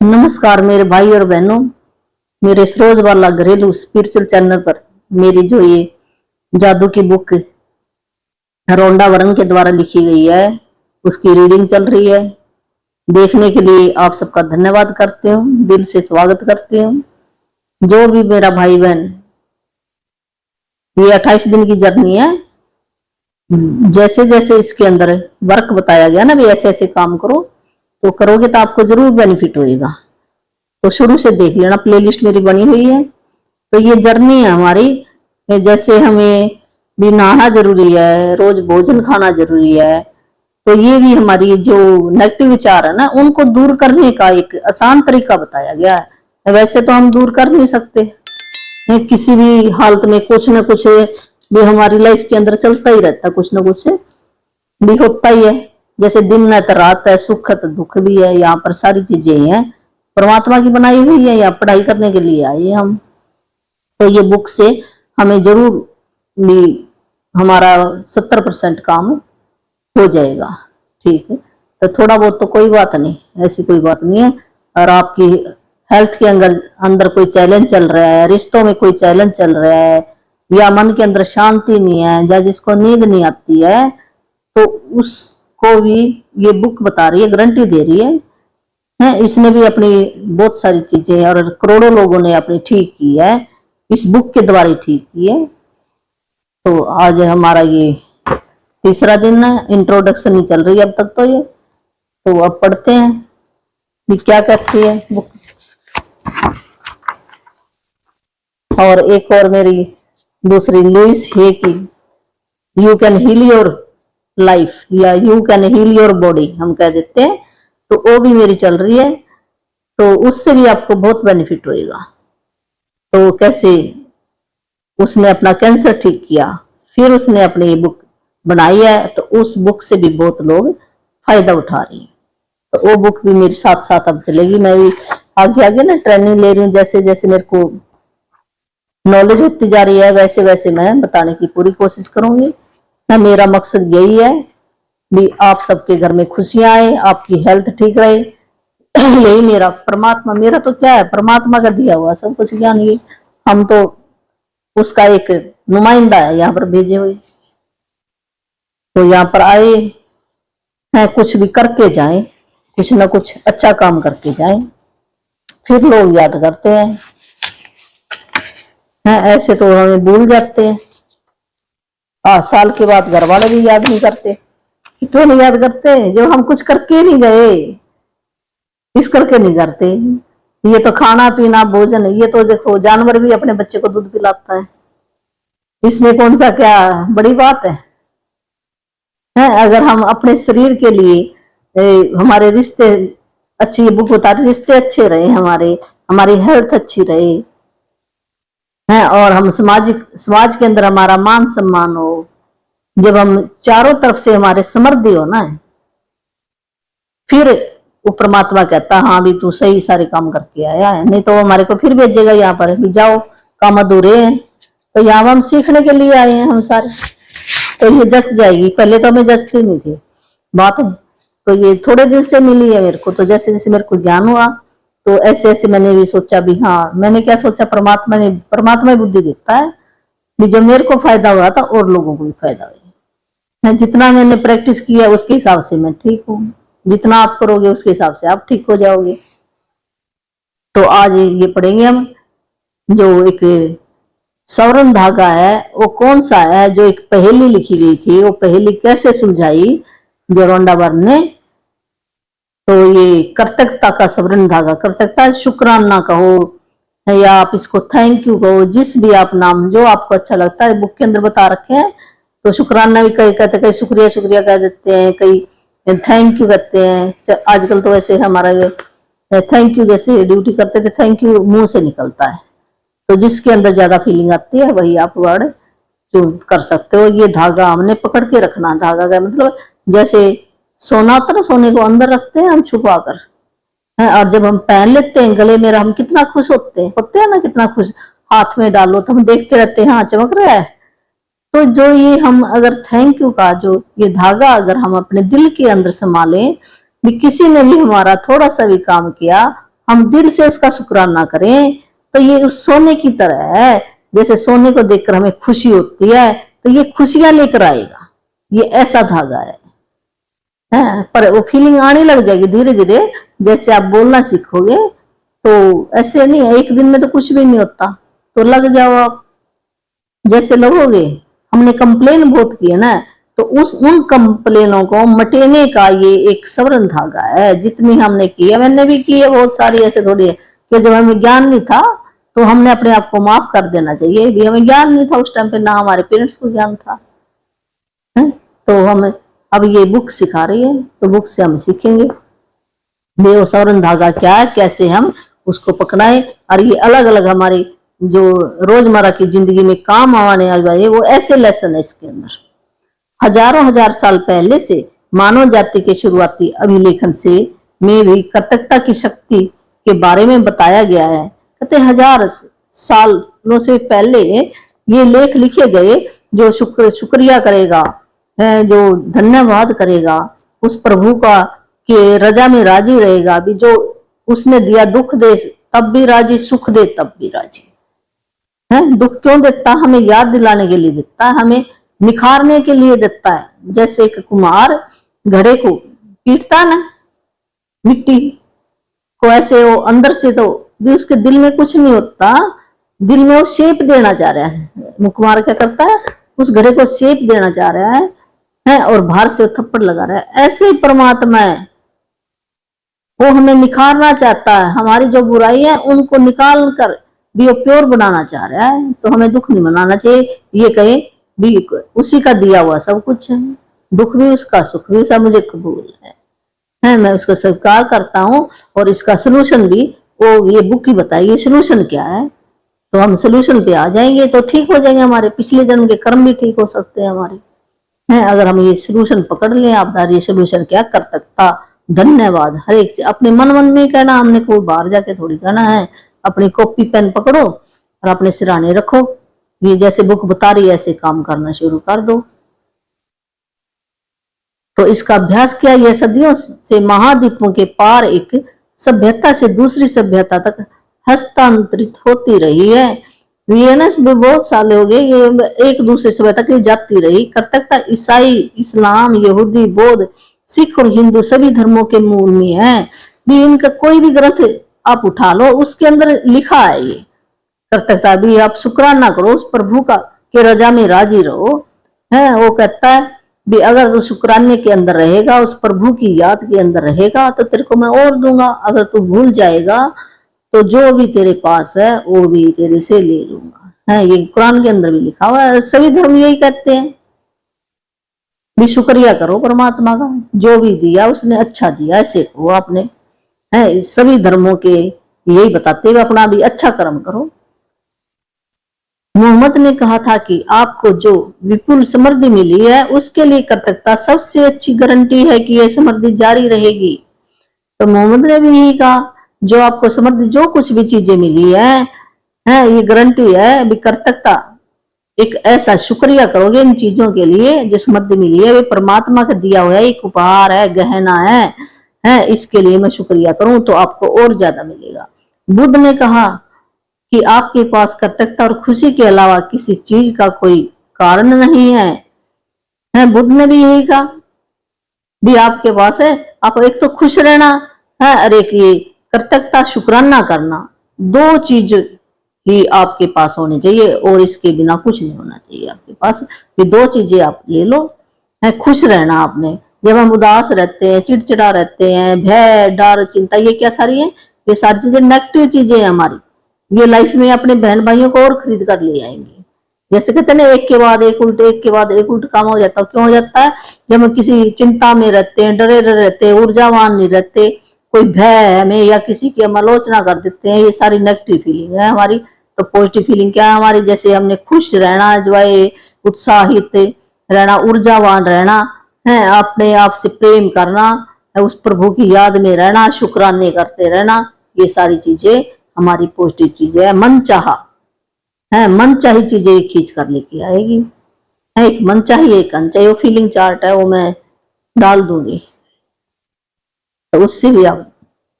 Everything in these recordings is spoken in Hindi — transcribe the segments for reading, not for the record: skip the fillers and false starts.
नमस्कार मेरे भाई और बहनों, मेरे इस रोज वाला घरेलू स्पिरिचुअल चैनल पर मेरी जो ये जादू की बुक रोंडा वरन के द्वारा लिखी गई है उसकी रीडिंग चल रही है। देखने के लिए आप सबका धन्यवाद करते हूँ, दिल से स्वागत करते हूँ। जो भी मेरा भाई बहन, ये 28 दिन की जर्नी है। जैसे जैसे इसके अंदर वर्क बताया गया ना भी ऐसे ऐसे काम करो तो करोगे तो आपको जरूर बेनिफिट होएगा। तो शुरू से देख लेना, प्लेलिस्ट मेरी बनी हुई है। तो ये जर्नी है हमारी, जैसे हमें भी नहाना जरूरी है, रोज भोजन खाना जरूरी है। तो ये भी हमारी जो नेगेटिव विचार है ना उनको दूर करने का एक आसान तरीका बताया गया है। वैसे तो हम दूर कर नहीं सकते, किसी भी हालत में कुछ ना कुछ भी हमारी लाइफ के अंदर चलता ही रहता, कुछ ना कुछ भी होता ही है। जैसे दिन है तो रात है, सुख है तो दुख भी है। यहाँ पर सारी चीजें हैं परमात्मा की बनाई हुई है, या पढ़ाई करने के लिए आए हम। तो ये बुक से हमें जरूर भी हमारा 70% काम हो जाएगा। ठीक है, तो थोड़ा बहुत तो कोई बात नहीं, ऐसी कोई बात नहीं है। और आपकी हेल्थ के अंदर कोई चैलेंज चल रहा है, रिश्तों में कोई चैलेंज चल रहा है, या मन के अंदर शांति नहीं है, या जिसको नींद नहीं आती है, तो उसको भी ये बुक बता रही है, गारंटी दे रही है। इसने भी अपनी बहुत सारी चीजें और करोड़ों लोगों ने अपनी ठीक की है, इस बुक के द्वारा ठीक की है। तो आज हमारा ये तीसरा दिन है, इंट्रोडक्शन ही चल रही है अब तक तो ये। तो अब पढ़ते हैं कि क्या कहती है बुक। और एक और मेरी दूसरी लुइस है कि you can heal your life, या you can heal your body हम कह देते हैं। तो वो भी मेरी चल रही है, तो उससे भी आपको बहुत बेनिफिट होएगा। तो कैसे उसने अपना कैंसर ठीक किया, फिर उसने अपनी ये बुक बनाई है, तो उस बुक से भी बहुत लोग फायदा उठा रही हैं। तो वो बुक भी मेरे साथ साथ अब चलेगी। मैं भी आगे आगे ना ट्रेनिंग ले रही हूँ, जैसे जैसे मेरे को नॉलेज होती जा रही है वैसे वैसे मैं बताने की पूरी कोशिश करूंगी ना। मेरा मकसद यही है भी आप सबके घर में खुशियां आए, आपकी हेल्थ ठीक रहे। यही मेरा परमात्मा, मेरा तो क्या है, परमात्मा का दिया हुआ सब कुछ ज्ञान, ये हम तो उसका एक नुमाइंदा है यहाँ पर भेजे हुए। तो यहाँ पर आए हैं, कुछ भी करके जाएं, कुछ ना कुछ अच्छा काम करके जाएं, फिर लोग याद करते हैं। ऐसे तो हमें भूल जाते हैं। साल के बाद घर वाले भी याद नहीं करते। क्यों नहीं याद करते? जब हम कुछ करके नहीं गए, इस करके नहीं करते। ये तो खाना पीना भोजन, ये तो देखो जानवर भी अपने बच्चे को दूध पिलाता है, इसमें कौन सा क्या बड़ी बात है? अगर हम अपने शरीर के लिए हमारे रिश्ते अच्छी, बुक बता रही रिश्ते अच्छे रहे, हमारी हेल्थ अच्छी रहे, और हम समाज के अंदर हमारा मान सम्मान हो, जब हम चारों तरफ से हमारे समृद्धि हो ना, फिर वो परमात्मा कहता हाँ भी तू सही सारे काम करके आया है। नहीं तो हमारे को फिर भेजेगा यहाँ पर भी जाओ काम अधूरे हैं। तो यहाँ हम सीखने के लिए आए हैं हम सारे, तो ये जच जाएगी। पहले तो हमें जचती नहीं थी बात है, तो ये थोड़े दिन से मिली है मेरे को। तो जैसे जैसे मेरे को ज्ञान हुआ तो ऐसे ऐसे मैंने भी सोचा भी हाँ, मैंने क्या सोचा, परमात्मा बुद्धि देता है भी जब मेरे को फायदा हुआ था और लोगों को भी फायदा हुआ। जितना मैंने प्रैक्टिस किया उसके हिसाब से मैं ठीक हूँ, जितना आप करोगे उसके हिसाब से आप ठीक हो जाओगे। तो आज ये पढ़ेंगे हम, जो एक सवर्ण धागा है वो कौन सा है, जो एक पहेली लिखी गई थी, वो पहेली कैसे सुलझाई जो रोंडा वरन ने। तो ये कृतज्ञता का सवर्ण धागा, कृतज्ञता शुक्राना कहो या आप इसको थैंक यू कहो, जिस भी आप नाम जो आपको अच्छा लगता है, बुक के अंदर बता रखे हैं। तो शुक्राना भी कई कहते, कई शुक्रिया शुक्रिया कह देते हैं, कई थैंक यू कहते हैं। आजकल तो वैसे हमारा ये थैंक यू, जैसे ड्यूटी करते थे थैंक यू मुंह से निकलता है। तो जिसके अंदर ज्यादा फीलिंग आती है वही आप वर्ड चूज कर सकते हो। ये धागा हमने पकड़ के रखना। धागा का मतलब जैसे सोना होता है ना, सोने को अंदर रखते हैं हम छुपा कर, और जब हम पहन लेते हैं गले में, हम कितना खुश होते हैं ना, कितना खुश। हाथ में डालो तो हम देखते रहते हैं हाँ चमक रहा है। तो जो ये हम अगर थैंक यू का जो ये धागा अगर हम अपने दिल के अंदर संभालें, भी किसी ने भी हमारा थोड़ा सा भी काम किया, हम दिल से उसका शुक्राना करें तो ये उस सोने की तरह है। जैसे सोने को देखकर हमें खुशी होती है तो ये खुशियां लेकर आएगा, ये ऐसा धागा है। पर वो फीलिंग आने लग जाएगी धीरे धीरे, जैसे आप बोलना सीखोगे। तो ऐसे नहीं है, एक दिन में तो कुछ भी नहीं होता। तो लग जाओ आप, जैसे लगोगे। हमने कंप्लेन बहुत की है ना, तो उन कंप्लेनों को मटेने का ये एक सवरण धागा है। जितनी हमने की है, मैंने भी की है बहुत सारी, ऐसे थोड़ी है कि जब हमें ज्ञान नहीं था तो हमने अपने आप को माफ कर देना चाहिए। भी हमें ज्ञान नहीं था उस टाइम पे, ना हमारे पेरेंट्स को ज्ञान था, है? तो हमें अब ये बुक सिखा रही है, तो बुक से हम सीखेंगे वो सवरण धागा क्या है, कैसे हम उसको पकड़ाएं। और ये अलग अलग हमारे जो रोजमर्रा की जिंदगी में काम आने वाले वो ऐसे लेसन है इसके अंदर। हजारों हजार साल पहले से मानव जाति के शुरुआती अभिलेखन से में भी कृतज्ञता की शक्ति के बारे में बताया गया है। कहते हजार सालों से पहले ये लेख लिखे गए। जो शुक्रिया करेगा, जो धन्यवाद करेगा उस प्रभु का के रजा में राजी रहेगा। भी जो उसने दिया दुख दे तब भी राजी, सुख दे तब भी राजी है। दुख क्यों देता? हमें याद दिलाने के लिए देता है, हमें निखारने के लिए देता है। जैसे एक कुम्हार घड़े को पीटता ना मिट्टी को, ऐसे वो अंदर से तो भी उसके दिल में कुछ नहीं होता, दिल में वो शेप देना चाह रहा है। कुम्हार क्या करता है? उस घड़े को शेप देना चाह रहा है और बाहर से थप्पड़ लगा रहा है। ऐसे ही परमात्मा है, वो हमें निखारना चाहता है। हमारी जो बुराई है उनको निकाल कर भी वो प्योर बनाना चाह रहा है। तो हमें दुख नहीं मनाना चाहिए। ये कहे भी उसी का दिया हुआ सब कुछ है, दुख भी उसका, सुख भी उसका, मुझे कबूल है, मैं उसको स्वीकार करता हूँ। और इसका सोल्यूशन भी वो ये बुक ही बताइए सोल्यूशन क्या है। तो हम सोल्यूशन पे आ जाएंगे तो ठीक हो जाएंगे। हमारे पिछले जन्म के कर्म भी ठीक हो सकते हैं हमारे, हैं अगर हम ये सोल्यूशन पकड़ लें। आप ये सोल्यूशन क्या कर सकता? धन्यवाद हर एक अपने मन मन में कहना, हमने कोई बाहर जाके थोड़ी कहना है। अपनी कॉपी पेन पकड़ो और अपने सिराने रखो, ये जैसे बुक बता रही है ऐसे काम करना शुरू कर दो। तो इसका अभ्यास किया, यह सदियों से महाद्वीपों के पार एक सभ्यता से दूसरी सभ्यता तक हस्तांतरित होती रही है। ये ना बहुत साल हो गए, ये एक दूसरे सभ्यता की जाती रही। कृतज्ञता ईसाई, इस्लाम, यहूदी, बौद्ध, सिख और हिंदू सभी धर्मों के मूल में है। भी इनका कोई भी ग्रंथ आप उठा लो, उसके अंदर लिखा है ये कृतज्ञता भी। आप शुक्राना करो उस प्रभु का के रजा में राजी रहो, है। वो कहता है भी अगर तू शुक्राने के अंदर रहेगा, उस प्रभु की याद के अंदर रहेगा, तो तेरे को मैं और दूंगा। अगर तू भूल जाएगा तो जो भी तेरे पास है वो भी तेरे से ले लूंगा, है। ये कुरान के अंदर भी लिखा हुआ है। सभी धर्म यही कहते हैं भी शुक्रिया करो परमात्मा का, जो भी दिया उसने अच्छा दिया, ऐसे कहो आपने, है। सभी धर्मों के यही बताते हुए अपना भी अच्छा कर्म करो। मोहम्मद ने कहा था कि आपको जो विपुल समृद्धि मिली है उसके लिए कृतज्ञता सबसे अच्छी गारंटी है कि यह समृद्धि जारी रहेगी। तो मोहम्मद ने भी यही कहा, जो आपको समृद्धि जो कुछ भी चीजें मिली है ये गारंटी है भी कृतज्ञता। एक ऐसा शुक्रिया करोगे इन चीजों के लिए जो समृद्धि मिली है, वे परमात्मा का दिया हुआ है, एक उपहार है, गहना है। इसके लिए मैं शुक्रिया करूं तो आपको और ज्यादा मिलेगा। बुद्ध ने कहा कि आपके पास कृतज्ञता और खुशी के अलावा किसी चीज का कोई कारण नहीं है। बुद्ध ने भी यही कहा भी आपके पास है, आप एक तो खुश रहना है और एक ये कृतज्ञता शुक्राना करना, दो चीज ही आपके पास होनी चाहिए और इसके बिना कुछ नहीं होना चाहिए आपके पास। ये दो चीजें आप ले लो, है। खुश रहना आपने, जब हम उदास रहते हैं, चिड़चिड़ा रहते हैं, भय, डर, चिंता, ये क्या सारी है? ये सारी चीजें नेगेटिव चीजें हैं हमारी। ये लाइफ में अपने बहन भाइयों को और खरीद कर ले आएंगे। जैसे कहते हैं ना, एक के बाद एक उल्ट, एक के बाद एक उल्ट काम हो जाता है। क्यों हो जाता है? जब हम किसी चिंता में रहते हैं, डरे रहते हैं, ऊर्जावान नहीं रहते, कोई भय है हमें या किसी की हम आलोचना कर देते हैं, ये सारी नेगेटिव फीलिंग है हमारी। तो पॉजिटिव फीलिंग क्या है हमारी? जैसे हमने खुश रहना, जवाए, उत्साहित रहना, ऊर्जावान रहना, है। अपने आप से प्रेम करना, उस प्रभु की याद में रहना, शुक्राने करते रहना, ये सारी चीजें हमारी पॉजिटिव चीजें है। मन चाहा है, मन चाही चीजें खींच कर लेके आएगी, है। एक मन चाहिए, एक अनचाही, वो फीलिंग चार्ट है, वो मैं डाल दूंगी, तो उससे भी आप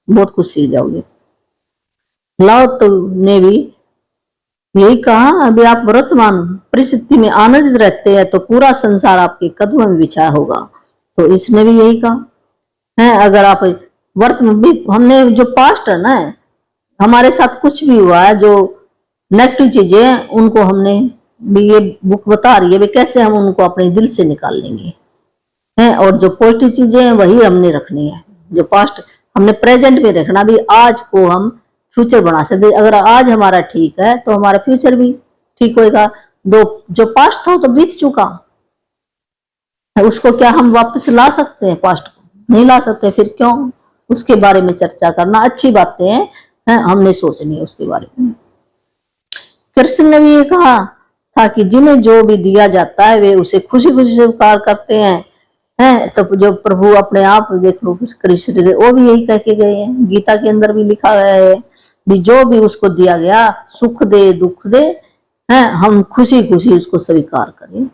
बहुत कुछ सीख जाओगे। लाओ तो ने भी यही कहा, अभी आप वर्तमान परिस्थिति में आनंदित रहते हैं तो पूरा संसार आपके कदमों में बिछा होगा। तो इसने भी यही कहा है, अगर आप वर्तमान भी, हमने जो पास्ट है ना, हमारे साथ कुछ भी हुआ है जो नेगेटिव चीजें हैं, उनको हमने भी, ये बुक बता रही है भी कैसे हम उनको अपने दिल से निकाल लेंगे हैं, और जो पॉजिटिव चीजें हैं वही हमने रखनी है। जो पास्ट हमने प्रेजेंट में रखना, भी आज को हम फ्यूचर बना सकते। अगर आज हमारा ठीक है तो हमारा फ्यूचर भी ठीक होएगा। जो पास्ट था वो तो बीत चुका है, उसको क्या हम वापस ला सकते हैं? पास्ट को नहीं ला सकते, फिर क्यों उसके बारे में चर्चा करना? अच्छी बातें हैं, हमने सोचनी है उसके बारे में। कृष्ण ने भी ये कहा था कि जिन्हें जो भी दिया जाता है वे उसे खुशी खुशी स्वीकार करते हैं। तो जो प्रभु अपने आप देख लो कृष्ण, वो भी यही कह के गए हैं, गीता के अंदर भी लिखा गया है भी जो भी उसको दिया गया, सुख दे दुख दे, हम खुशी खुशी उसको स्वीकार करें।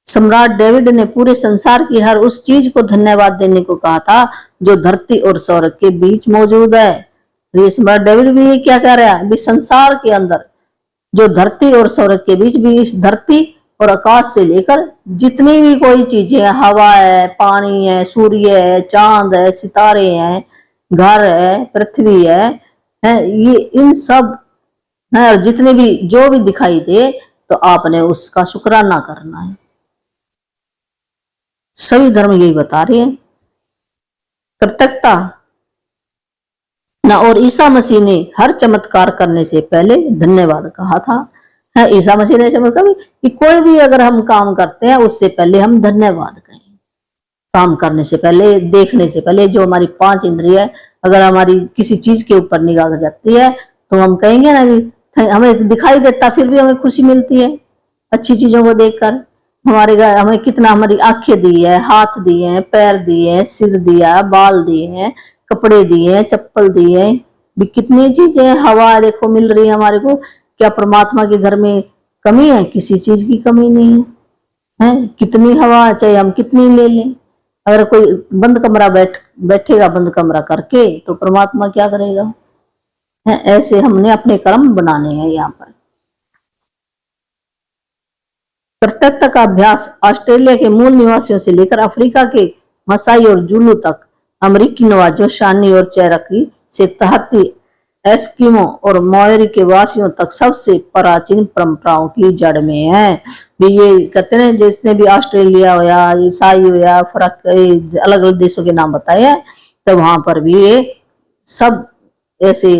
सम्राट डेविड ने पूरे संसार की हर उस चीज को धन्यवाद देने को कहा था जो धरती और स्वर्ग के बीच मौजूद है। ये सम्राट डेविड भी क्या कह रहा है, भी संसार के अंदर जो धरती और स्वर्ग के बीच, भी इस धरती और आकाश से लेकर जितनी भी कोई चीजें, हवा है, पानी है, सूर्य है, चांद है, सितारे हैं, घर है, पृथ्वी है, ये इन सब है, और जितने भी जो भी दिखाई दे तो आपने उसका शुक्राना करना है। सभी धर्म यही बता रहे हैं, कृतज्ञता ना। और ईसा मसीह ने हर चमत्कार करने से पहले धन्यवाद कहा था। ईसा मसीह ने चमत्कार कि कोई भी अगर हम काम करते हैं उससे पहले हम धन्यवाद कहें। काम करने से पहले, देखने से पहले, जो हमारी 5 इंद्रिय है, अगर हमारी किसी चीज के ऊपर निगाह जाती है तो हम कहेंगे ना भी, हमें दिखाई देता फिर भी हमें खुशी मिलती है अच्छी चीजों को देखकर। हमारे घर हमें कितना, हमारी आंखें दी है, हाथ दिए हैं, पैर दिए हैं, सिर दिया, बाल दिए हैं, कपड़े दिए हैं, चप्पल दिए हैं, भी कितनी चीजें, हवा देखो मिल रही है हमारे को। क्या परमात्मा के घर में कमी है? किसी चीज की कमी नहीं है। कितनी हवा चाहे हम कितनी ले लें, अगर कोई बंद कमरा बैठेगा बंद कमरा करके तो परमात्मा क्या करेगा? ऐसे हमने अपने कर्म बनाने हैं। यहाँ पर कृतज्ञता का अभ्यास ऑस्ट्रेलिया के मूल निवासियों से लेकर अफ्रीका के मसाई और जुलू तक, अमेरिकी नवाजों, शानी और चेराकी से तहती एस्किमो और मोरी के वासियों तक सबसे प्राचीन परंपराओं की जड़ में है। भी ये कहते हैं जिसने भी ऑस्ट्रेलिया हो या ईसाई हो या फर्क अलग अलग देशों के नाम बताए हैं, तो वहां पर भी ये सब ऐसे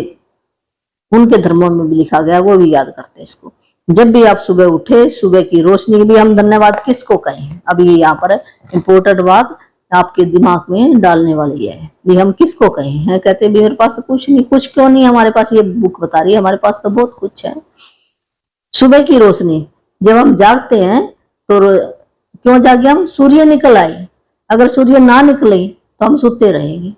उनके धर्मों में भी लिखा गया, वो भी याद करते हैं इसको। जब भी आप सुबह उठे, सुबह की रोशनी भी हम धन्यवाद किसको कहें? अभी यहाँ पर इम्पोर्टेंट बात आपके दिमाग में डालने वाली है, भी हम किसको कहें? है कहते भी मेरे पास तो कुछ नहीं। कुछ क्यों नहीं? हमारे पास ये बुक बता रही है हमारे पास तो बहुत कुछ है। सुबह की रोशनी, जब हम जागते हैं तो क्यों जागे हम? सूर्य निकल आए, अगर सूर्य ना निकले तो हम सोते रहेंगे।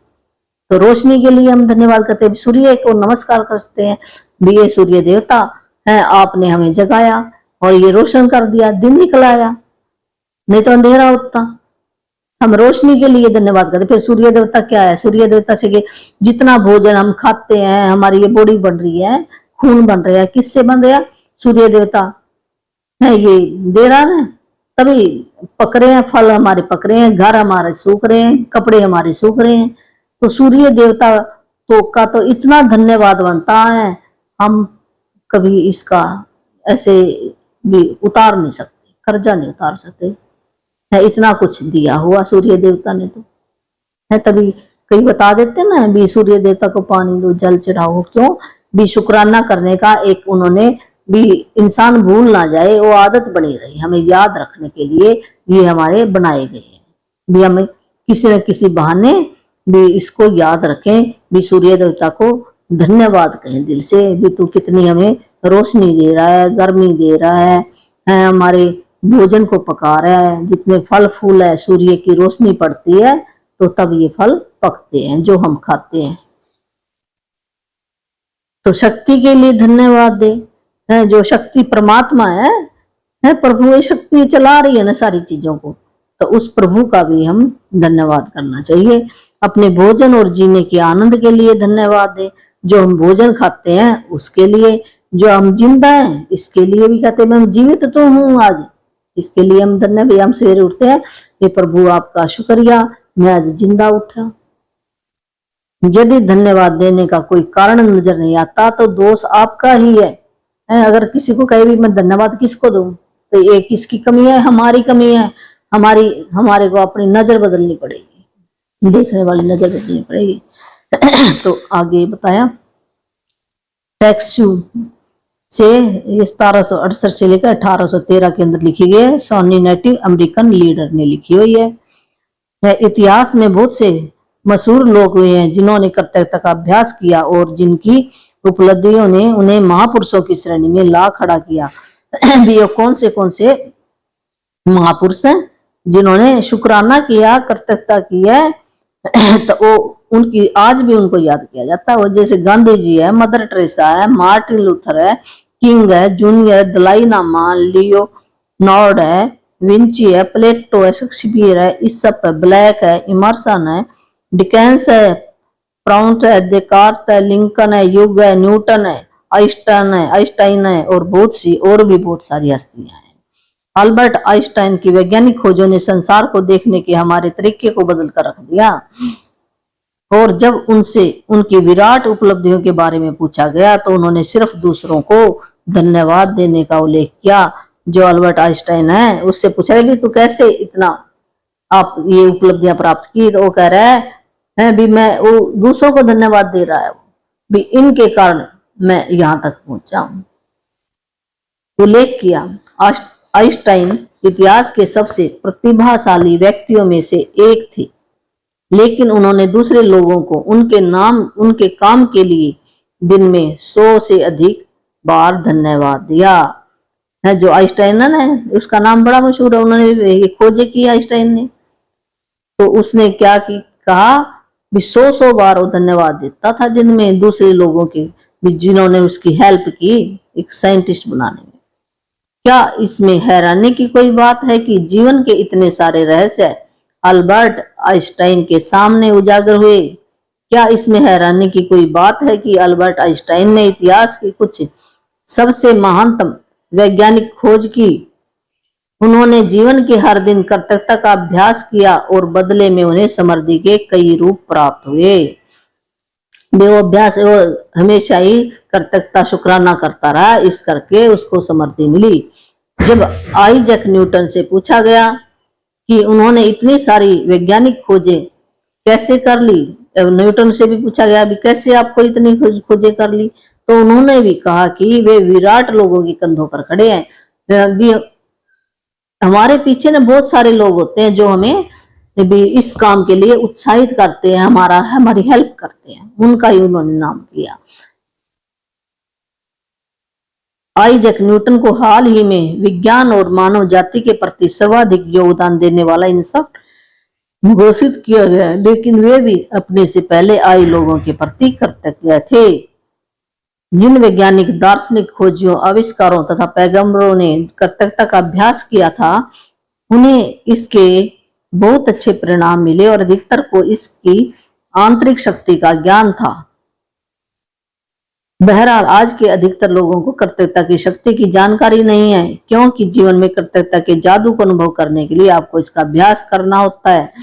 तो रोशनी के लिए हम धन्यवाद करते हैं, सूर्य को नमस्कार करते हैं भी ये सूर्य देवता है, आपने हमें जगाया और ये रोशन कर दिया, दिन निकल आया, नहीं तो अंधेरा होता। हम रोशनी के लिए धन्यवाद करते। फिर सूर्य देवता क्या है? सूर्य देवता से जितना भोजन हम खाते हैं, हमारी ये बॉडी बन रही है, खून बन रहा है, किससे बन रहा है? सूर्य देवता है ये दे रहा है, तभी पक रहे हैं, फल हमारे पक रहे हैं, घर हमारे सूख रहे हैं, कपड़े हमारे सूख रहे हैं। तो सूर्य देवता का तो इतना धन्यवाद बनता है, हम कभी इसका ऐसे भी उतार नहीं सकते, कर्जा नहीं उतार सकते है। इतना कुछ दिया हुआ सूर्य देवता ने तो है। तभी कई बता देते ना भी सूर्य देवता को पानी दो, जल चढ़ाओ, क्यों? भी शुक्राना करने का एक उन्होंने भी, इंसान भूल ना जाए, वो आदत बनी रही, हमें याद रखने के लिए ये हमारे बनाए गए हैं। भी हमें किसी न किसी बहाने भी इसको याद रखें, भी सूर्य देवता को धन्यवाद कहें दिल से, भी तू कितनी हमें रोशनी दे रहा है, गर्मी दे रहा है, हमारे भोजन को पका रहा है। जितने फल फूल है, सूर्य की रोशनी पड़ती है तो तब ये फल पकते हैं जो हम खाते हैं। तो शक्ति के लिए धन्यवाद दे, जो शक्ति परमात्मा है प्रभु, ये शक्ति चला रही है ना सारी चीजों को, तो उस प्रभु का भी हम धन्यवाद करना चाहिए। अपने भोजन और जीने के आनंद के लिए धन्यवाद दे। जो हम भोजन खाते हैं उसके लिए, जो हम जिंदा हैं इसके लिए भी कहते हैं मैं जीवित तो हूँ आज, इसके लिए हम धन्य भी। हम सवेरे उठते हैं, ये प्रभु आपका शुक्रिया मैं आज जिंदा उठा। यदि धन्यवाद देने का कोई कारण नजर नहीं आता तो दोष आपका ही है। अगर किसी को कहे भी मैं धन्यवाद किसको दूं, तो ये किसकी कमी है? हमारी कमी है। हमारे को अपनी नजर बदलनी पड़ेगी, देखने वाली नजर बदलनी पड़ेगी। तो आगे बताया, टैक्सू से ये 1768 से लेकर 1813 के अंदर लिखी गई है, सोनी नेटिव अमेरिकन लीडर ने लिखी हुई है। इतिहास में बहुत से मशहूर लोग हुए हैं जिन्होंने कर्तव्यता का अभ्यास किया और जिनकी उपलब्धियों ने उन्हें महापुरुषों की श्रेणी में ला खड़ा किया। भी कौन से महापुरुष हैं जिन्होंने शुक्राना किया, कर्तव्यता की है, तो वो उनकी आज भी उनको याद किया जाता है। वो जैसे गांधी जी है, मदर टेरेसा है, मार्टिन लूथर है, किंग है, जूनियर, दलाई लामा, लियो नॉर्ड है, विंची है, प्लेटो है, शेक्सपियर है, इसप है, ब्लैक है, इमर्सन है, डिकेंस है, प्राउंट है, देकार्त है, लिंकन है, युग है, न्यूटन है, आइंस्टाइन है और बहुत सी और भी बहुत सारी हस्तियां हैं। अल्बर्ट आइंस्टाइन की वैज्ञानिक खोजों ने संसार को देखने के हमारे तरीके को बदल कर रख दिया। और जब उनसे उनकी विराट उपलब्धियों के बारे में पूछा गया तो उन्होंने सिर्फ दूसरों को धन्यवाद देने का उल्लेख किया। जो अल्बर्ट आइंस्टाइन है उससे पूछा गया तू कैसे इतना आप ये उपलब्धियां प्राप्त की, तो वो कह रहा है भी मैं वो दूसरों को धन्यवाद दे रहा है, भी इनके कारण मैं यहां तक पहुंचा हूं। उल्लेख किया आइंस्टाइन इतिहास के सबसे प्रतिभाशाली व्यक्तियों में से एक थे, लेकिन उन्होंने दूसरे लोगों को उनके काम के लिए दिन में 100 से अधिक बार धन्यवाद दिया। है जो आइंस्टाइन है उसका नाम बड़ा मशहूर है, उन्होंने खोजें की आइंस्टाइन ने, तो उसने क्या कहा भी 100 बार वो धन्यवाद देता था दिन में दूसरे लोगों के, जिन्होंने उसकी हेल्प की एक साइंटिस्ट बनाने में। क्या इसमें हैरानी की कोई बात है कि जीवन के इतने सारे रहस्य अल्बर्ट आइंस्टाइन के सामने उजागर हुए? क्या इसमें हैरानी की कोई बात है कि अल्बर्ट आइंस्टाइन ने इतिहास की कुछ सबसे महानतम वैज्ञानिक खोज की? उन्होंने जीवन के हर दिन कर्तव्यता का अभ्यास किया और बदले में उन्हें समृद्धि के कई रूप प्राप्त हुए। वो अभ्यास वो हमेशा ही कर्तव्यता शुक्राना करता रहा, इस करके उसको समृद्धि मिली। जब आइजैक न्यूटन से पूछा गया कि उन्होंने इतनी सारी वैज्ञानिक खोजें कैसे कर ली, न्यूटन से भी पूछा गया भी कैसे आपको इतनी खोजें कर ली, तो उन्होंने भी कहा कि वे विराट लोगों के कंधों पर खड़े हैं। भी हमारे पीछे ना बहुत सारे लोग होते हैं जो हमें भी इस काम के लिए उत्साहित करते हैं, हमारी हेल्प करते हैं, उनका ही उन्होंने नाम दिया। आइजैक न्यूटन को हाल ही में विज्ञान और मानव जाति के प्रति सर्वाधिक योगदान देने वाला इंसान घोषित किया गया, लेकिन वे भी अपने से पहले आए लोगों के प्रति कृतज्ञ थे। जिन वैज्ञानिक, दार्शनिक खोजियों, आविष्कारों तथा पैगंबरों ने कर्तव्यता का अभ्यास किया था, उन्हें इसके बहुत अच्छे परिणाम मिले और अधिकतर को इसकी आंतरिक शक्ति का ज्ञान था। बहरहाल आज के अधिकतर लोगों को कर्तव्यता की शक्ति की जानकारी नहीं है, क्योंकि जीवन में कर्तव्यता के जादू को अनुभव करने के लिए आपको इसका अभ्यास करना होता है।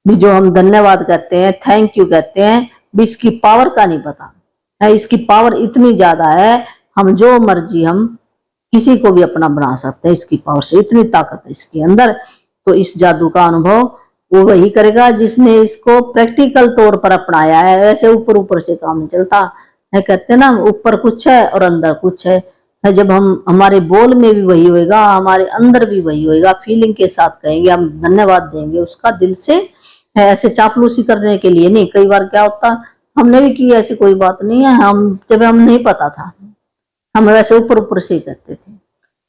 भी जो हम धन्यवाद कहते हैं, थैंक यू कहते हैं, भी इसकी पावर का नहीं पता है। इसकी पावर इतनी ज्यादा है, हम जो मर्जी हम किसी को भी अपना बना सकते हैं, इसकी पावर से इतनी ताकत है इसके अंदर। तो इस जादू का अनुभव वो वही करेगा जिसने इसको प्रैक्टिकल तौर पर अपनाया है। ऐसे ऊपर ऊपर से काम नहीं चलता है, कहते हैं ना ऊपर कुछ है और अंदर कुछ है। जब हम हमारे बोल में भी वही होएगा, हमारे अंदर भी वही होएगा, फीलिंग के साथ कहेंगे, हम धन्यवाद देंगे उसका दिल से है, ऐसे चापलूसी करने के लिए नहीं। कई बार क्या होता, हमने भी की, ऐसी कोई बात नहीं है, जब हम नहीं पता था हम वैसे ऊपर ऊपर से कहते थे,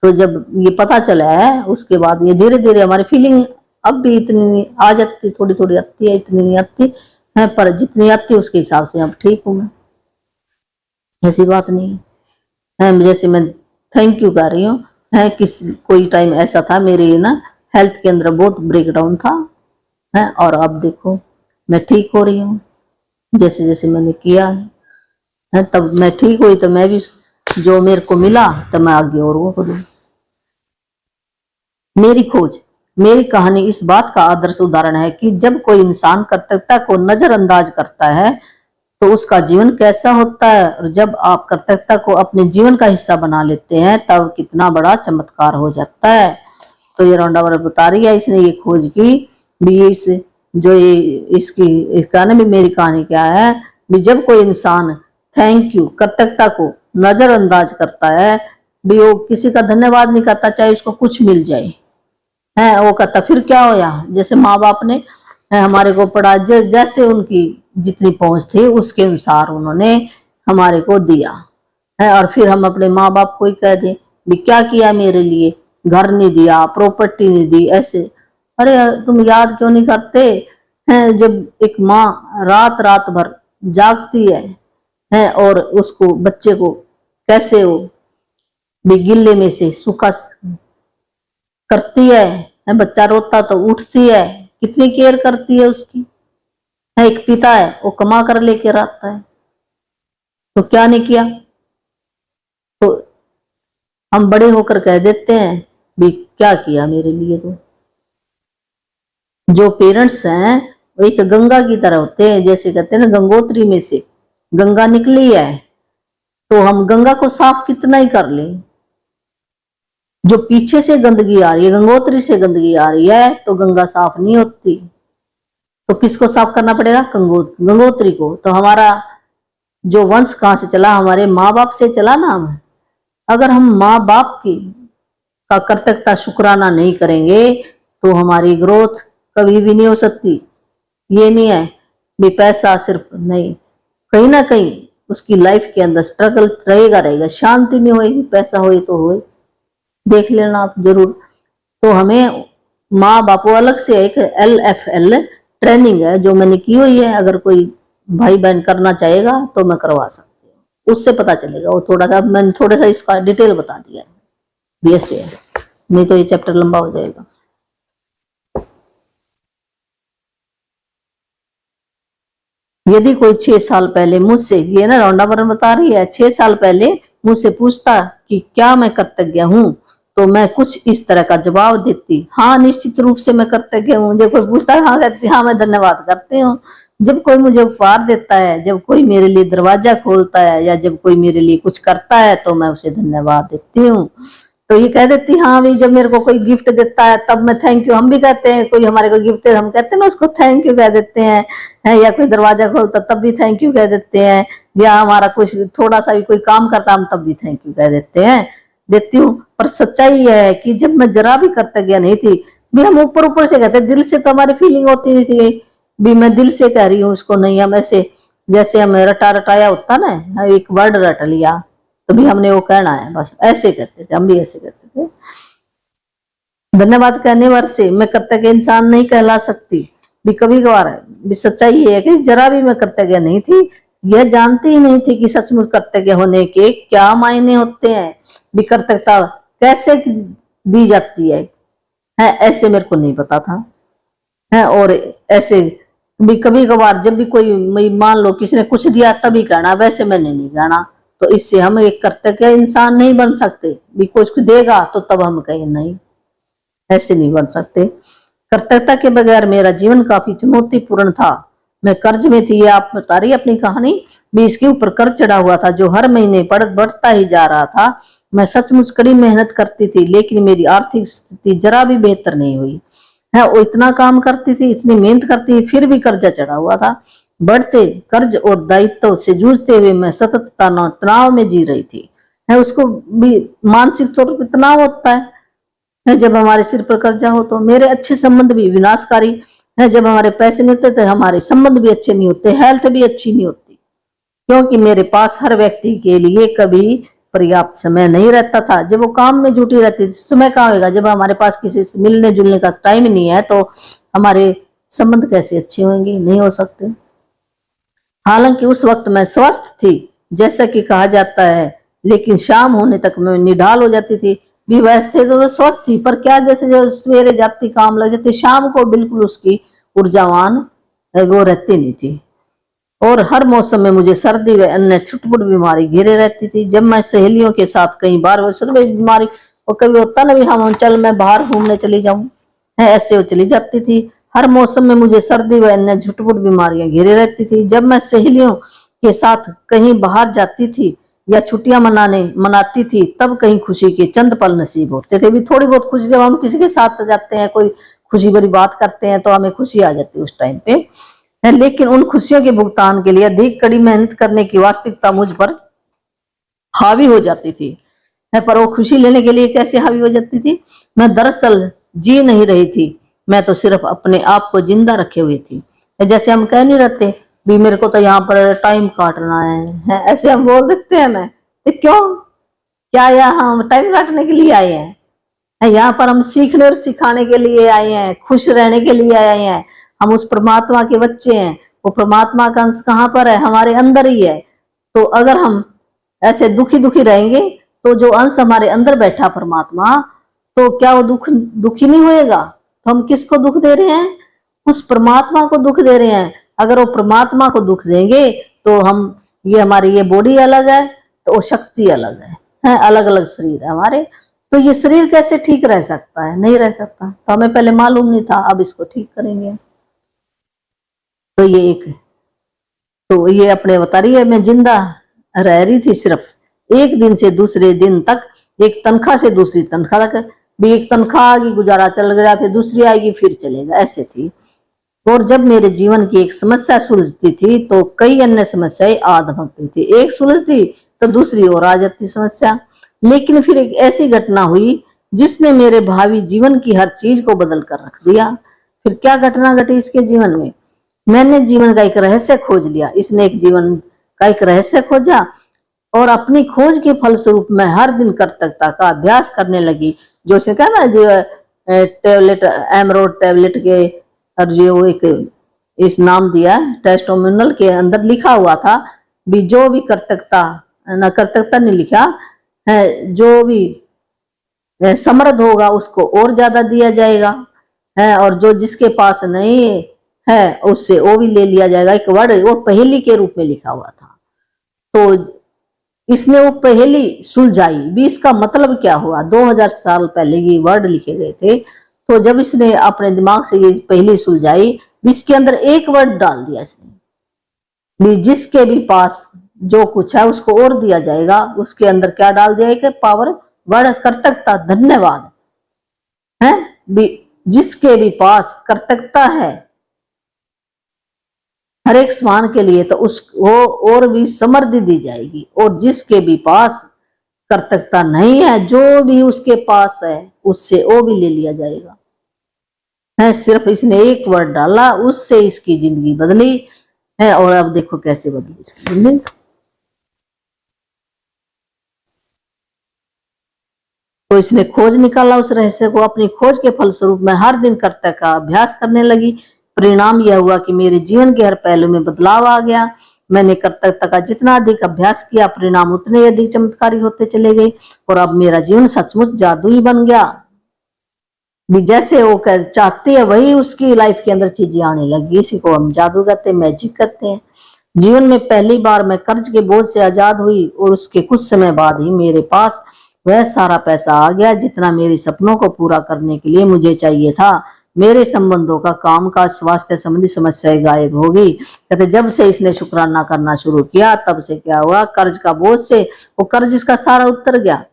तो जब ये पता चला है उसके बाद ये धीरे धीरे हमारी फीलिंग अब भी इतनी आ जाती, थोड़ी थोड़ी आती है, इतनी नहीं आती है, पर जितनी आती है उसके हिसाब से अब ठीक हूं मैं, ऐसी बात नहीं है। जैसे मैं थैंक यू कर रही हूँ, है कोई टाइम ऐसा था मेरे ना हेल्थ के अंदर बहुत ब्रेकडाउन था है, और अब देखो मैं ठीक हो रही हूँ जैसे जैसे मैंने किया है। है। तब मैं ठीक हुई तो मैं भी जो मेरे को मिला तो मैं आगे और वो करूँ। मेरी खोज, मेरी कहानी इस बात का आदर्श उदाहरण है कि जब कोई इंसान कर्तव्यता को नजरअंदाज करता है तो उसका जीवन कैसा होता है, और जब आप कर्तव्यता को अपने जीवन का हिस्सा बना लेते हैं तब कितना बड़ा चमत्कार हो जाता है। तो ये रॉन्डा बता रही है, इसने ये खोज की भी, इस जो ये इसकी कहने में मेरी कहानी क्या है भी, जब कोई इंसान थैंक यू कर्तव्यता को नजरअंदाज करता है भी, वो किसी का धन्यवाद नहीं करता चाहे उसको कुछ मिल जाए, है वो कहता फिर क्या होया, जैसे माँ बाप ने हमारे को पढ़ा, जैसे उनकी जितनी पहुंच थी उसके अनुसार उन्होंने हमारे को दिया है, और फिर हम अपने माँ बाप को ही कह दें भी क्या किया मेरे लिए, घर नहीं दिया, प्रॉपर्टी नहीं दी, ऐसे। अरे तुम याद क्यों नहीं करते हैं, जब एक माँ रात रात भर जागती है और उसको बच्चे को कैसे वो गिल्ले में से सूखा करती है, बच्चा रोता तो उठती है, कितनी केयर करती है उसकी, है एक पिता है वो कमा कर लेकर आता है तो क्या नहीं किया। तो हम बड़े होकर कह देते हैं भी क्या किया मेरे लिए। तो जो पेरेंट्स हैं वो एक गंगा की तरह होते हैं, जैसे कहते हैं ना गंगोत्री में से गंगा निकली है तो हम गंगा को साफ कितना ही कर लें, जो पीछे से गंदगी आ रही है, गंगोत्री से गंदगी आ रही है तो गंगा साफ नहीं होती। तो किसको साफ करना पड़ेगा, गंगोत्री को। तो हमारा जो वंश कहां से चला, हमारे माँ बाप से चला ना। अगर हम माँ बाप की का कर्तव्यता शुक्राना नहीं करेंगे तो हमारी ग्रोथ कभी भी नहीं हो सकती। ये नहीं है भी पैसा सिर्फ नहीं, कहीं ना कहीं उसकी लाइफ के अंदर स्ट्रगल रहेगा, शांति नहीं होगी, पैसा होए तो होए, देख लेना आप जरूर। तो हमें माँ बापों अलग से एक LFL ट्रेनिंग है जो मैंने की हुई है, अगर कोई भाई बहन करना चाहेगा तो मैं करवा सकती हूँ, उससे पता चलेगा। वो थोड़ा सा मैंने थोड़ा सा इसका डिटेल बता दिया है, ऐसे है, नहीं तो ये चैप्टर लंबा हो जाएगा। यदि कोई 6 साल पहले मुझसे, ये ना रौंडा बरन बता रही है, 6 साल पहले मुझसे पूछता कि क्या मैं कृतज्ञ हूँ तो मैं कुछ इस तरह का जवाब देती, हाँ निश्चित रूप से मैं कृतज्ञ हूँ। जब कोई पूछता है हाँ कहती हाँ मैं धन्यवाद करती हूँ। जब कोई मुझे उपहार देता है, जब कोई मेरे लिए दरवाजा खोलता है, या जब कोई मेरे लिए कुछ करता है तो मैं उसे धन्यवाद देती हूँ। तो ये कह देती हाँ भाई, जब मेरे को कोई गिफ्ट देता है तब मैं थैंक यू, हम भी कहते हैं, कोई हमारे को गिफ्ट दे हम कहते हैं ना उसको थैंक यू कह देते हैं, है, या कोई दरवाजा खोलता तब भी थैंक यू कह देते हैं, या हमारा कुछ थोड़ा सा भी कोई काम करता हम तब भी थैंक यू कह देते हैं, देती हूँ। पर सच्चाई यह है कि जब मैं जरा भी कृतज्ञ नहीं थी भी, हम ऊपर ऊपर से कहते, दिल से तो हमारी फीलिंग होती नहीं थी भी मैं दिल से कह रही हूँ उसको, नहीं हम ऐसे जैसे हमें रटाया होता ना, एक वर्ड रट लिया तो भी हमने वो कहना है, बस ऐसे कहते थे, हम भी ऐसे कहते थे। धन्यवाद कहने वाले से मैं कृतज्ञ इंसान नहीं कहला सकती भी, कभी कभार भी सच्चाई ये है कि जरा भी मैं कृतज्ञ नहीं थी, यह जानती ही नहीं थी कि सचमुच कृतज्ञ होने के क्या मायने होते हैं, भी कृतज्ञता कैसे दी जाती है, ऐसे मेरे को नहीं पता था, है। और ऐसे भी कभी कभार जब भी कोई मान लो किसी ने कुछ दिया तभी कहना, वैसे मैंने नहीं कहना। तो इससे हम एक कृतज्ञ इंसान नहीं बन सकते भी, कुछ देगा तो तब हम कहें नहीं, ऐसे नहीं बन सकते। कृतज्ञता के बगैर मेरा जीवन काफी चुनौतीपूर्ण था, मैं कर्ज में थी, ये आप बता रही अपनी कहानी भी, इसके ऊपर कर्ज चढ़ा हुआ था जो हर महीने बढ़ता ही जा रहा था। मैं सचमुच कड़ी मेहनत करती थी लेकिन मेरी आर्थिक स्थिति जरा भी बेहतर नहीं हुई, है। वो इतना काम करती थी, इतनी मेहनत करती थी, फिर भी कर्जा चढ़ा हुआ था। बढ़ते कर्ज और दायित्व से जूझते हुए मैं सतत तनाव में जी रही थी, है। उसको भी मानसिक तौर पर तनाव होता है जब हमारे सिर पर कर्जा हो। तो मेरे अच्छे संबंध भी विनाशकारी है, जब हमारे पैसे नहीं होते तो हमारे संबंध भी अच्छे नहीं होते, हेल्थ भी अच्छी नहीं होती, क्योंकि मेरे पास हर व्यक्ति के लिए कभी पर्याप्त समय नहीं रहता था। जब वो काम में जुटी रहती थी, समय कहाँ होगा, जब हमारे पास किसी से मिलने जुलने का टाइम नहीं है तो हमारे संबंध कैसे अच्छे होंगे, नहीं हो सकते। हालांकि उस वक्त मैं स्वस्थ थी जैसा कि कहा जाता है, लेकिन शाम होने तक मैं निढाल हो जाती थी भी, वैसे तो वो स्वस्थ थी पर क्या, जैसे जो सवेरे जाती काम लग जाती, शाम को बिल्कुल उसकी ऊर्जावान वो रहती नहीं थी। और हर मौसम में मुझे सर्दी व अन्य छुटपुट बीमारी घेरे रहती थी। जब मैं सहेलियों के साथ कहीं बार बीमारी, और कभी होता ना भी हम चल मैं बाहर घूमने चली जाऊं, है ऐसे वो चली जाती थी। हर मौसम में मुझे सर्दी व अन्य झुटपुट बीमारियां घेरे रहती थी। जब मैं सहेलियों के साथ कहीं बाहर जाती थी या छुट्टियां मनाती थी, तब कहीं खुशी के चंद पल नसीब होते थे। भी थोड़ी बहुत खुशी, जब हम किसी के साथ जाते हैं, कोई खुशी भरी बात करते हैं, तो हमें खुशी आ जाती है उस टाइम पे है। लेकिन उन खुशियों के भुगतान के लिए अधिक कड़ी मेहनत करने की वास्तविकता मुझ पर हावी हो जाती थी है। पर वो खुशी लेने के लिए कैसे हावी हो जाती थी? मैं दरअसल जी नहीं रही थी, मैं तो सिर्फ अपने आप को जिंदा रखे हुई थी। जैसे हम कह नहीं रहते भी मेरे को तो यहाँ पर टाइम काटना है, ऐसे हम बोल देते हैं ना, तो क्यों, क्या यहाँ हम टाइम काटने के लिए आए हैं? यहाँ पर हम सीखने और सिखाने के लिए आए हैं, खुश रहने के लिए आए हैं। हम उस परमात्मा के बच्चे हैं। वो परमात्मा का अंश कहाँ पर है? हमारे अंदर ही है। तो अगर हम ऐसे दुखी दुखी रहेंगे, तो जो अंश हमारे अंदर बैठा परमात्मा, तो क्या वो दुखी नहीं होएगा? तो हम किसको दुख दे रहे हैं? उस परमात्मा को दुख दे रहे हैं। अगर वो परमात्मा को दुख देंगे, तो हम ये हमारी ये बॉडी अलग है, तो वो शक्ति अलग है, अलग अलग शरीर है हमारे। तो ये शरीर कैसे ठीक रह सकता है? नहीं रह सकता। तो हमें पहले मालूम नहीं था, अब इसको ठीक करेंगे। तो ये एक, तो ये अपने बता रही है, मैं जिंदा रह रही थी सिर्फ एक दिन से दूसरे दिन तक, एक तनख्वाह से दूसरी तनख्वाह तक। भी एक तनख्वाह आएगी, गुजारा चल गया, फिर दूसरी आएगी, फिर चलेगा, ऐसे थी। और जब मेरे जीवन की एक समस्या सुलझती थी, तो कई अन्य समस्याएं आ धमकती थी। एक सुलझती तो दूसरी और आ जाती समस्या। लेकिन फिर एक ऐसी घटना हुई जिसने मेरे भावी जीवन की हर चीज को बदल कर रख दिया। फिर क्या घटना घटी इसके जीवन में? मैंने जीवन का एक रहस्य खोज लिया। इसने एक जीवन का एक रहस्य खोजा, और अपनी खोज के फलस्वरूप मैं हर दिन कर्तव्यता का अभ्यास करने लगी। जो इसने कहा ना, जो टेबलेट, एमरोड टेबलेट के, और जो एक इस नाम दिया टेस्टोमिनल के अंदर लिखा हुआ था भी, जो भी कर्तव्यता, न कर्तव्यता नहीं लिखा है, जो भी समृद्ध होगा उसको और ज्यादा दिया जाएगा है, और जो जिसके पास नहीं है उससे वो भी ले लिया जाएगा। एक वर्ड वो पहेली के रूप में लिखा हुआ था। तो इसने वो पहेली सुलझाई भी। इसका मतलब क्या हुआ? 2000 साल पहले ये वर्ड लिखे गए थे। तो जब इसने अपने दिमाग से ये पहेली सुलझाई, इसके अंदर एक वर्ड डाल दिया इसने भी, जिसके भी पास जो कुछ है उसको और दिया जाएगा। उसके अंदर क्या डाल दिया कि पावर, वर्ड कर्तव्यता, धन्यवाद है भी। जिसके भी पास कर्तव्यता है हर एक समान के लिए, तो उसको और भी समृद्धि दी जाएगी। और जिसके भी पास कर्तव्यता नहीं है, जो भी उसके पास है उससे वो भी ले लिया जाएगा है। सिर्फ इसने एक वर्ड डाला, उससे इसकी जिंदगी बदली है। और अब देखो कैसे बदली इसकी जिंदगी। तो इसने खोज निकाला उस रहस्य को। अपनी खोज के फलस्वरूप मैं हर दिन कर्तव्य का अभ्यास करने लगी। परिणाम यह हुआ कि मेरे जीवन के हर पहलू में बदलाव आ गया। मैंने कर्तव्य का जितना अधिक अभ्यास किया, परिणाम उतने अधिक चमत्कारी होते चले गए। और अब मेरा जीवन सचमुच जादुई बन गया भी। जैसे वो चाहती है वही उसकी लाइफ के अंदर चीजें आने लगी। इसी को हम जादू कहते हैं, मैजिक कहते हैं। जीवन में पहली बार मैं कर्ज के बोझ से आजाद हुई, और उसके कुछ समय बाद ही मेरे पास वह सारा पैसा आ गया जितना मेरे सपनों को पूरा करने के लिए मुझे चाहिए था। मेरे संबंधों का, काम का, स्वास्थ्य संबंधी समस्याएं गायब हो गई। कहते जब से इसने शुक्राना करना शुरू किया, तब से क्या हुआ, कर्ज का बोझ से वो कर्ज इसका सारा उतर गया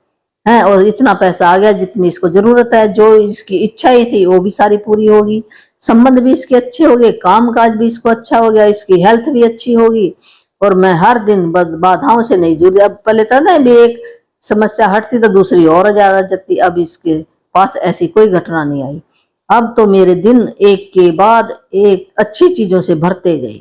है, और इतना पैसा आ गया जितनी इसको जरूरत है। जो इसकी इच्छाएं थी वो भी सारी पूरी होगी। संबंध भी इसके अच्छे हो गए, काम काज भी इसको अच्छा हो गया, इसकी हेल्थ भी अच्छी होगी। और मैं हर दिन बाधाओं से नहीं जुड़ी। अब पहले था ना भी एक समस्या हटती तो दूसरी और ज्यादा जाती। अब इसके पास ऐसी कोई घटना नहीं आई। अब तो मेरे दिन एक के बाद एक अच्छी चीजों से भरते गए।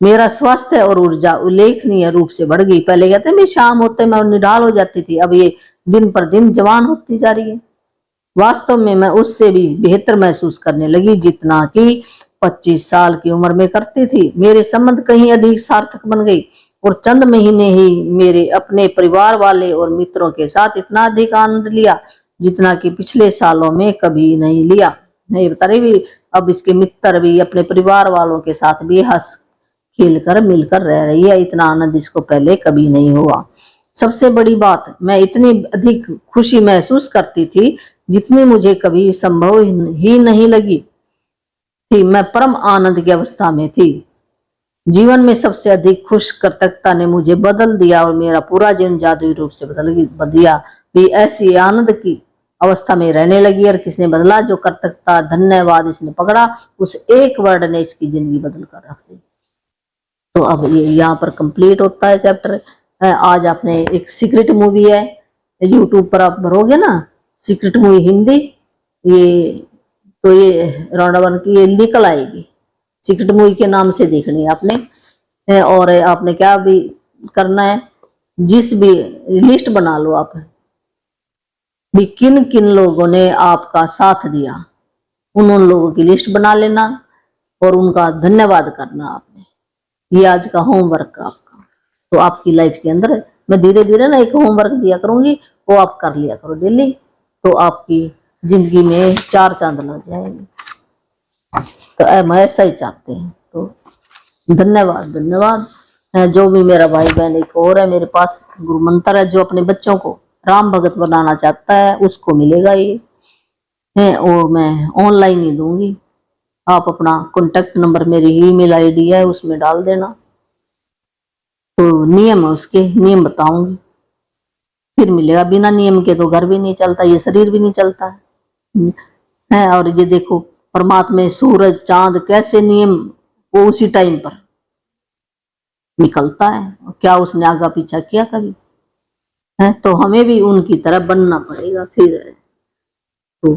मेरा स्वास्थ्य और ऊर्जा उल्लेखनीय रूप से बढ़ गई। पहले कहते मैं शाम होते मैं निढाल हो जाती थी, अब ये दिन पर दिन जवान होती जा रही है। वास्तव में मैं उससे भी बेहतर महसूस करने लगी जितना कि 25 साल की उम्र में करती थी। मेरे संबंध कहीं अधिक सार्थक बन गई, और चंद महीने ही मेरे अपने परिवार वाले और मित्रों के साथ इतना अधिक आनंद लिया जितना कि पिछले सालों में कभी नहीं लिया। नहीं बता रही भी, अब इसके मित्र भी अपने परिवार वालों के साथ भी हंस खेलकर मिलकर रह रही है। इतना आनंद इसको पहले कभी नहीं हुआ। सबसे बड़ी बात, मैं इतनी अधिक खुशी महसूस करती थी जितनी मुझे कभी संभव ही नहीं लगी थी। मैं परम आनंद की अवस्था में थी। जीवन में सबसे अधिक खुश कृतज्ञता ने मुझे बदल दिया और मेरा पूरा जीवन जादुई रूप से बदल दिया। भी ऐसी आनंद की अवस्था में रहने लगी। और किसने बदला? जो कृतज्ञता धन्यवाद इसने पकड़ा, उस एक वर्ड ने इसकी जिंदगी बदल कर रख दी। तो अब ये यहाँ पर कंप्लीट होता है चैप्टर। आज आपने एक सीक्रेट मूवी है, यूट्यूब पर आप भरोगे ना सीक्रेट मूवी हिंदी, ये तो ये राउंड वन की ये निकल आएगी। सीक्रेट मूवी के नाम से देखनी है आपने। और आपने क्या भी करना है, जिस भी लिस्ट बना लो आप भी, किन किन लोगों ने आपका साथ दिया उन लोगों की लिस्ट बना लेना और उनका धन्यवाद करना आपने। ये आज का होमवर्क आपका। तो आपकी लाइफ के अंदर मैं धीरे धीरे ना एक होमवर्क दिया करूंगी, वो आप कर लिया करो डेली, तो आपकी जिंदगी में 4 चांद लग जाएंगे। तो हम ऐसा ही चाहते हैं। तो धन्यवाद धन्यवाद। जो भी मेरा भाई बहन एक और है मेरे पास गुरु मंत्र है, जो अपने बच्चों को राम भगत बनाना चाहता है उसको मिलेगा ये है, वो मैं ऑनलाइन ही दूंगी। आप अपना कॉन्टेक्ट नंबर मेरी ईमेल आईडी है उसमें डाल देना। तो नियम है उसके, नियम बताऊंगी फिर मिलेगा। बिना नियम के तो घर भी नहीं चलता, ये शरीर भी नहीं चलता है। और ये देखो परमात्मा सूरज चांद कैसे नियम वो उसी टाइम पर निकलता है। क्या उसने आगा पीछा किया कभी है? तो हमें भी उनकी तरह बनना पड़ेगा फिर। तो